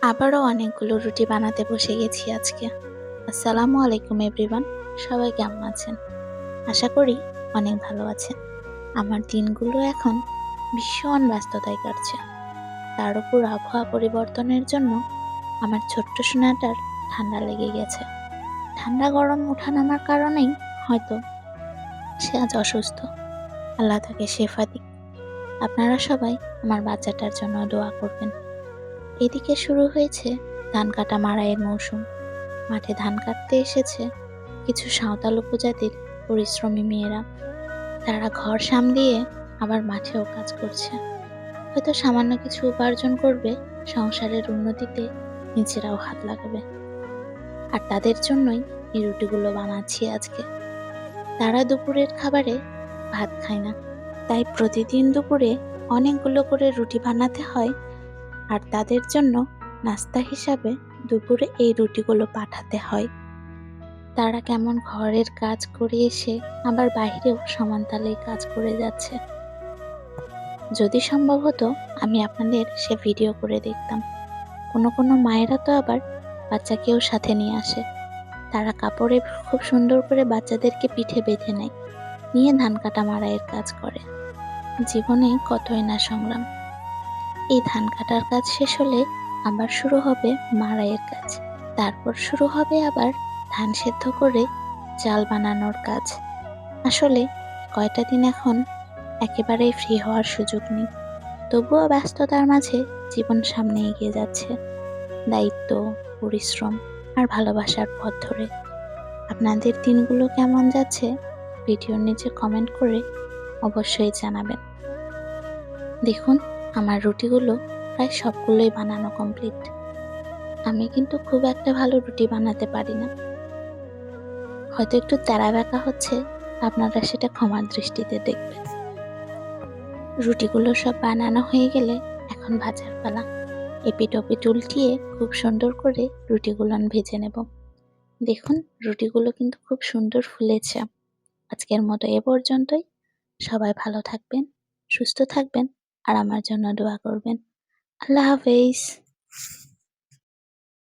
আবারও অনেকগুলো রুটি বানাতে বসে গেছি আজকে। আসসালামু আলাইকুম এভরিওয়ান। সবাই কেমন আছেন? আশা করি অনেক ভালো আছেন। আমার দিনগুলো এখন ভীষণ ব্যস্ততায় কাটছে। তার উপর আবহাওয়া পরিবর্তনের জন্য আমার ছোট্ট সোনাটার ঠান্ডা লেগে গেছে। ঠান্ডা গরম ওঠানামার কারণেই হয়তো সে আজ অসুস্থ। আল্লাহ তাকে শেফা দিক। আপনারা সবাই আমার বাচ্চাটার জন্য দোয়া করবেন। এদিকে শুরু হয়েছে ধান কাটা মাড়াইয়ের মৌসুম। মাঠে ধান কাটতে এসেছে কিছু সাঁওতাল উপজাতির পরিশ্রমী মেয়েরা। তারা ঘর সামলিয়ে আবার মাঠেও কাজ করছে। হয়তো সামান্য কিছু উপার্জন করবে, সংসারের উন্নতিতে নিজেরাও হাত লাগাবে। আর তাদের জন্যই এই রুটিগুলো বানাচ্ছি আজকে। তারা দুপুরের খাবারে ভাত খায় না, তাই প্রতিদিন দুপুরে অনেকগুলো করে রুটি বানাতে হয়। আর তাদের জন্য নাস্তা হিসাবে দুপুরে এই রুটিগুলো পাঠাতে হয়। তারা কেমন ঘরের কাজ করে এসে আবার বাইরেও সমান তালেই কাজ করে যাচ্ছে। যদি সম্ভব হতো আমি আপনাদের সে ভিডিও করে দেখতাম। কোনো মায়েরা তো আবার বাচ্চাকেও সাথে নিয়ে আসে। তারা কাপড়ে খুব সুন্দর করে বাচ্চাদেরকে পিঠে বেঁধে নেয়, নিয়ে ধান কাটা মাড়াইয়ের কাজ করে। জীবনে কতই না সংগ্রাম। এই ধান কাটার কাজ শেষ হলে আবার শুরু হবে মাড়াইয়ের কাজ। তারপর শুরু হবে আবার ধান সেদ্ধ করে চাল বানানোর কাজ। আসলে কয়টা দিন এখন একেবারেই ফ্রি হওয়ার সুযোগ নেই। তবুও ব্যস্ততার মাঝে জীবন সামনে এগিয়ে যাচ্ছে, দায়িত্ব, পরিশ্রম আর ভালোবাসার পথ ধরে। আপনাদের দিনগুলো কেমন যাচ্ছে ভিডিওর নিচে কমেন্ট করে অবশ্যই জানাবেন। দেখুন, আমার রুটিগুলো প্রায় সবগুলোই বানানো কমপ্লিট। আমি কিন্তু খুব একটা ভালো রুটি বানাতে পারি না, হয়তো একটু তেড়া বেঁকা হচ্ছে, আপনারা সেটা ক্ষমার দৃষ্টিতে দেখবেন। রুটিগুলো সব বানানো হয়ে গেলে এখন ভাজার পালা। এপিঠ ওপিঠ উল্টিয়ে খুব সুন্দর করে রুটিগুলো ভেজে নেব। দেখুন, রুটিগুলো কিন্তু খুব সুন্দর ফুলেছে। আজকের মতো এ পর্যন্তই। সবাই ভালো থাকবেন, সুস্থ থাকবেন আর আমার জন্য দোয়া করবেন। আল্লাহ হাফেজ।